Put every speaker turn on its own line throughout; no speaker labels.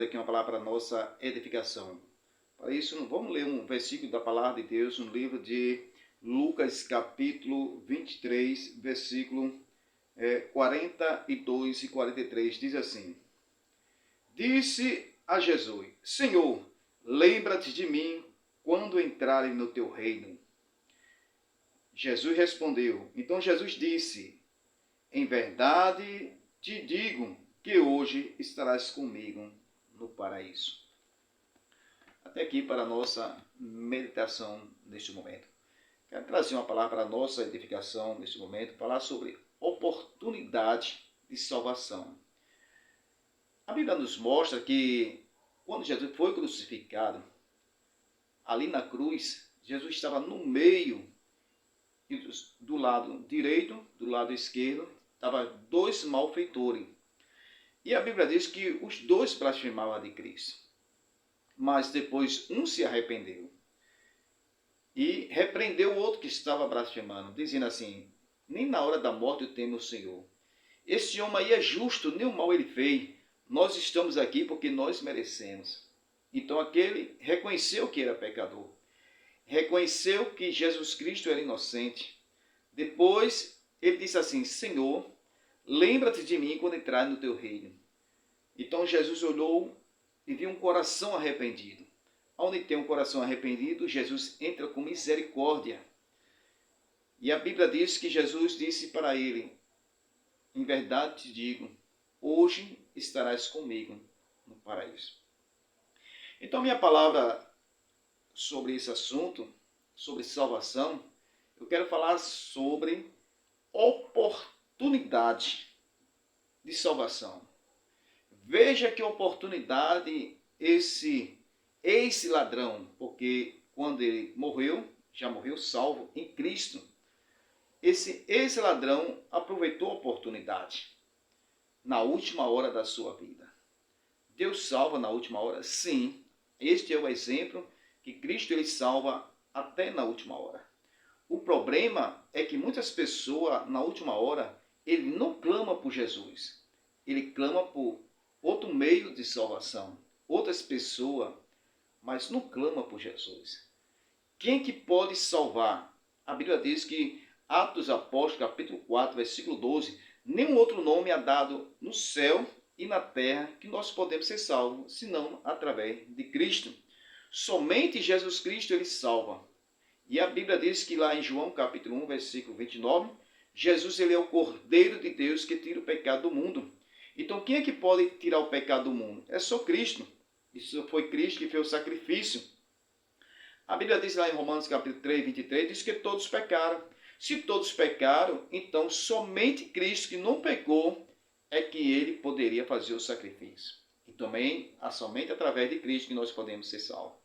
Aqui uma palavra para a nossa edificação. Para isso, vamos ler um versículo da palavra de Deus no livro de Lucas, capítulo 23, versículo 42 e 43. Diz assim: Disse a Jesus: Senhor, lembra-te de mim quando entrarem no teu reino. Jesus respondeu. Então Jesus disse: Em verdade te digo que hoje estarás comigo no paraíso. Até aqui para a nossa meditação neste momento. Quero trazer uma palavra para a nossa edificação neste momento, falar sobre oportunidade de salvação. A Bíblia nos mostra que quando Jesus foi crucificado, ali na cruz, Jesus estava no meio, do lado direito, do lado esquerdo, estavam dois malfeitores. E a Bíblia diz que os dois blasfemavam de Cristo. Mas depois um se arrependeu e repreendeu o outro que estava blasfemando, dizendo assim: nem na hora da morte eu temo o Senhor. Esse homem aí é justo, nem o mal ele fez. Nós estamos aqui porque nós merecemos. Então aquele reconheceu que era pecador, reconheceu que Jesus Cristo era inocente. Depois ele disse assim: Senhor, lembra-te de mim quando entrar no teu reino. Então Jesus olhou e viu um coração arrependido. Onde tem um coração arrependido, Jesus entra com misericórdia. E a Bíblia diz que Jesus disse para ele: Em verdade te digo, hoje estarás comigo no paraíso. Então, minha palavra sobre esse assunto, sobre salvação, eu quero falar sobre oportunidade de salvação. Veja que oportunidade esse ladrão, porque quando ele morreu, já morreu salvo em Cristo, esse ladrão aproveitou a oportunidade na última hora da sua vida. Deus salva na última hora? Sim. Este é o exemplo que Cristo ele salva até na última hora. O problema é que muitas pessoas, na última hora, ele não clama por Jesus. Ele clama por outro meio de salvação, outras pessoas, mas não clama por Jesus. Quem que pode salvar? A Bíblia diz que, Atos Apóstolos, capítulo 4, versículo 12, nenhum outro nome é dado no céu e na terra que nós podemos ser salvos, senão através de Cristo. Somente Jesus Cristo ele salva. E a Bíblia diz que lá em João capítulo 1, versículo 29, Jesus ele é o Cordeiro de Deus que tira o pecado do mundo. Então quem é que pode tirar o pecado do mundo? É só Cristo. Isso foi Cristo que fez o sacrifício. A Bíblia diz lá em Romanos capítulo 3, 23, diz que todos pecaram. Se todos pecaram, então somente Cristo que não pecou é que ele poderia fazer o sacrifício. E também, somente através de Cristo que nós podemos ser salvos.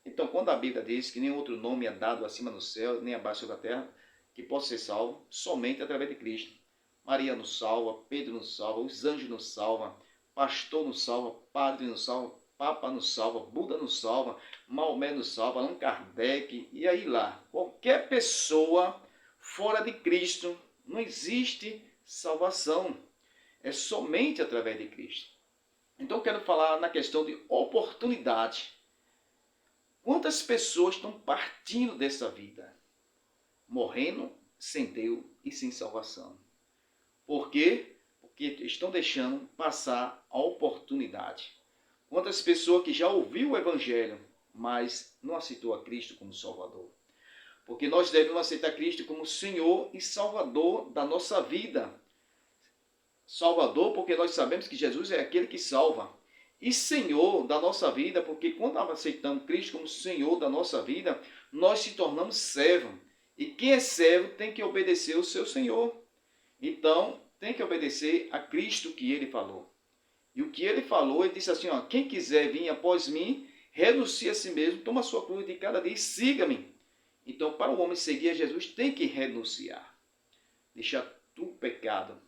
Então, quando a Bíblia diz que nenhum outro nome é dado acima no céu, nem abaixo da terra, que possa ser salvo, somente através de Cristo. Maria nos salva, Pedro nos salva, os anjos nos salvam, pastor nos salva, padre nos salva, Papa nos salva, Buda nos salva, Maomé nos salva, Allan Kardec, e aí lá. Qualquer pessoa fora de Cristo, não existe salvação. É somente através de Cristo. Então eu quero falar na questão de oportunidade. Quantas pessoas estão partindo dessa vida? Morrendo sem Deus e sem salvação. Por quê? Porque estão deixando passar a oportunidade. Quantas pessoas que já ouviu o Evangelho, mas não aceitou a Cristo como Salvador? Porque nós devemos aceitar Cristo como Senhor e Salvador da nossa vida. Salvador, porque nós sabemos que Jesus é aquele que salva. E Senhor da nossa vida, porque quando nós aceitamos Cristo como Senhor da nossa vida, nós se tornamos servo. E quem é servo tem que obedecer ao seu Senhor. Então, tem que obedecer a Cristo que ele falou. E o que ele falou, ele disse assim, ó, quem quiser vir após mim, renuncie a si mesmo, toma a sua cruz de cada dia e siga-me. Então, para o homem seguir a Jesus, tem que renunciar. Deixar tudo pecado.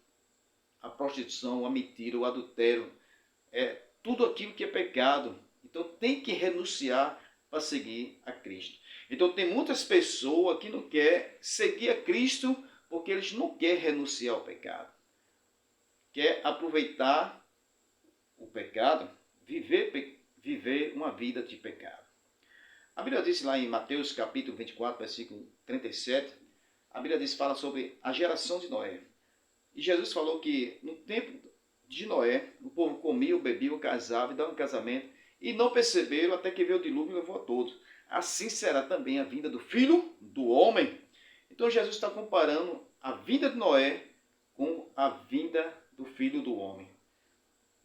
A prostituição, a mentira, o adultério, tudo aquilo que é pecado. Então, tem que renunciar para seguir a Cristo. Então, tem muitas pessoas que não querem seguir a Cristo porque eles não querem renunciar ao pecado. Quer aproveitar o pecado, viver uma vida de pecado. A Bíblia diz lá em Mateus capítulo 24, versículo 37, a Bíblia diz, fala sobre a geração de Noé. E Jesus falou que no tempo de Noé, o povo comia, bebia, casava e dava um casamento, e não perceberam até que veio o dilúvio e levou a todos. Assim será também a vinda do Filho do Homem. Então Jesus está comparando a vinda de Noé com a vinda do Filho do Homem.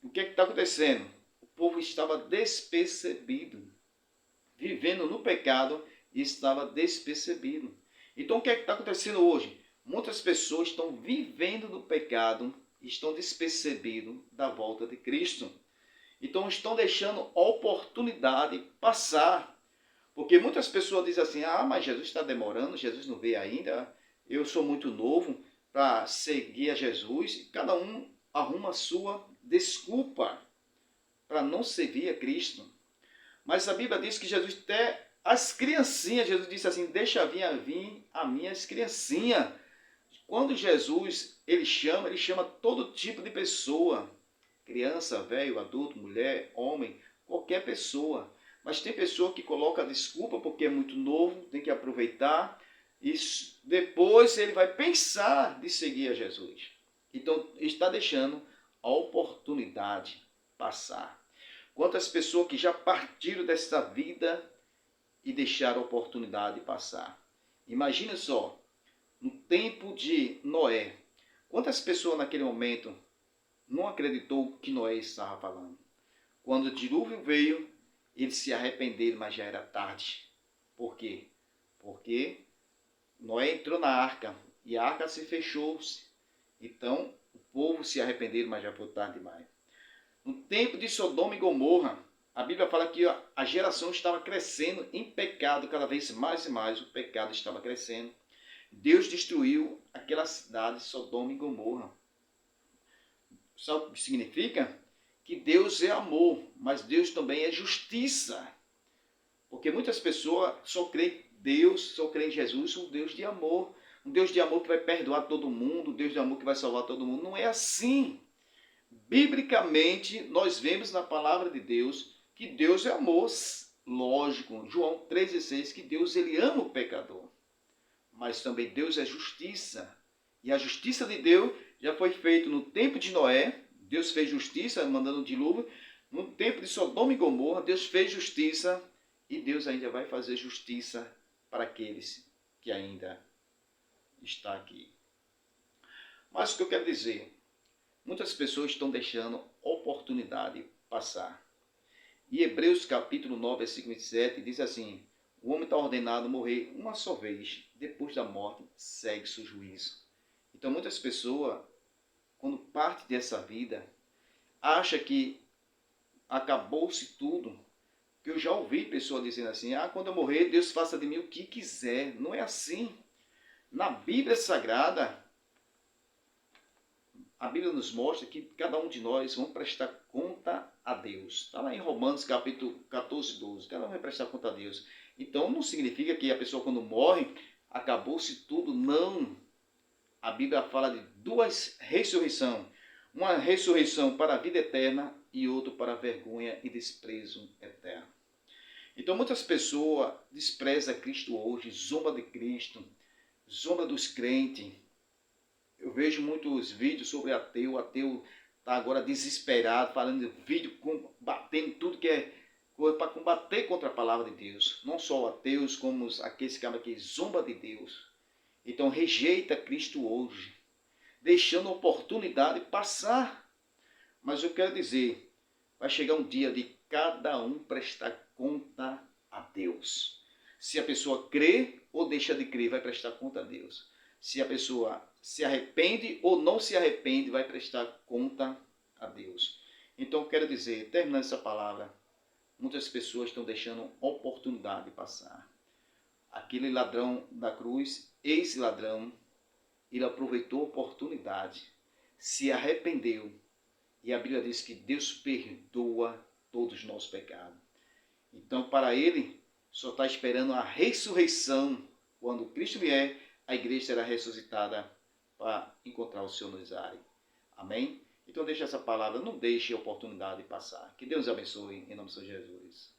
O que está acontecendo? O povo estava despercebido, vivendo no pecado e estava despercebido. Então o que está acontecendo hoje? Muitas pessoas estão vivendo no pecado e estão despercebidos da volta de Cristo. Então estão deixando a oportunidade passar. Porque muitas pessoas dizem assim, mas Jesus está demorando, Jesus não veio ainda, eu sou muito novo para seguir a Jesus. Cada um arruma a sua desculpa para não servir a Cristo. Mas a Bíblia diz que Jesus até as criancinhas, Jesus disse assim, deixa vir a minhas criancinhas. Quando Jesus ele chama todo tipo de pessoa, criança, velho, adulto, mulher, homem, qualquer pessoa. Mas tem pessoa que coloca a desculpa porque é muito novo, tem que aproveitar e depois ele vai pensar de seguir a Jesus. Então está deixando a oportunidade passar. Quantas pessoas que já partiram dessa vida e deixaram a oportunidade passar. Imagina só, no tempo de Noé, quantas pessoas naquele momento não acreditou que Noé estava falando? Quando o dilúvio veio, eles se arrependeram, mas já era tarde. Por quê? Porque Noé entrou na arca e a arca se fechou. Então, o povo se arrependeram, mas já foi tarde demais. No tempo de Sodoma e Gomorra, a Bíblia fala que a geração estava crescendo em pecado, cada vez mais e mais o pecado estava crescendo. Deus destruiu aquela cidade, Sodoma e Gomorra. Sabe o que significa? Que Deus é amor, mas Deus também é justiça. Porque muitas pessoas só creem em Deus, só creem em Jesus, um Deus de amor. Um Deus de amor que vai perdoar todo mundo, um Deus de amor que vai salvar todo mundo. Não é assim. Biblicamente, nós vemos na palavra de Deus que Deus é amor. Lógico, João 3,6, que Deus ele ama o pecador. Mas também Deus é justiça. E a justiça de Deus já foi feita no tempo de Noé. Deus fez justiça, mandando o dilúvio. No tempo de Sodoma e Gomorra, Deus fez justiça. E Deus ainda vai fazer justiça para aqueles que ainda estão aqui. Mas o que eu quero dizer? Muitas pessoas estão deixando oportunidade passar. E Hebreus capítulo 9, versículo 27 diz assim, o homem está ordenado a morrer uma só vez, depois da morte segue-se o juízo. Então muitas pessoas, quando parte dessa vida, acham que acabou-se tudo. Que eu já ouvi pessoas dizendo assim, quando eu morrer, Deus faça de mim o que quiser. Não é assim. Na Bíblia Sagrada, a Bíblia nos mostra que cada um de nós vamos prestar conta a Deus. Está lá em Romanos capítulo 14, 12. Cada um vai prestar conta a Deus. Então não significa que a pessoa quando morre, acabou-se tudo. Não. A Bíblia fala de duas ressurreições. Uma ressurreição para a vida eterna e outra para a vergonha e desprezo eterno. Então muitas pessoas desprezam Cristo hoje, zomba de Cristo, zomba dos crentes. Eu vejo muitos vídeos sobre ateu. O ateu está agora desesperado, falando de vídeo, combatendo tudo que é coisa para combater contra a palavra de Deus. Não só ateus, como aqueles que zomba de Deus. Então rejeita Cristo hoje, deixando a oportunidade passar. Mas eu quero dizer, vai chegar um dia de cada um prestar conta a Deus. Se a pessoa crê ou deixa de crer, vai prestar conta a Deus. Se a pessoa se arrepende ou não se arrepende, vai prestar conta a Deus. Então eu quero dizer, terminando essa palavra, muitas pessoas estão deixando oportunidade passar. Aquele ladrão da cruz, esse ladrão, ele aproveitou a oportunidade, se arrependeu. E a Bíblia diz que Deus perdoa todos os nossos pecados. Então, para ele, só está esperando a ressurreição. Quando Cristo vier, a igreja será ressuscitada para encontrar o Senhor nos ares. Amém? Então deixe essa palavra, não deixe a oportunidade passar. Que Deus abençoe em nome de Jesus.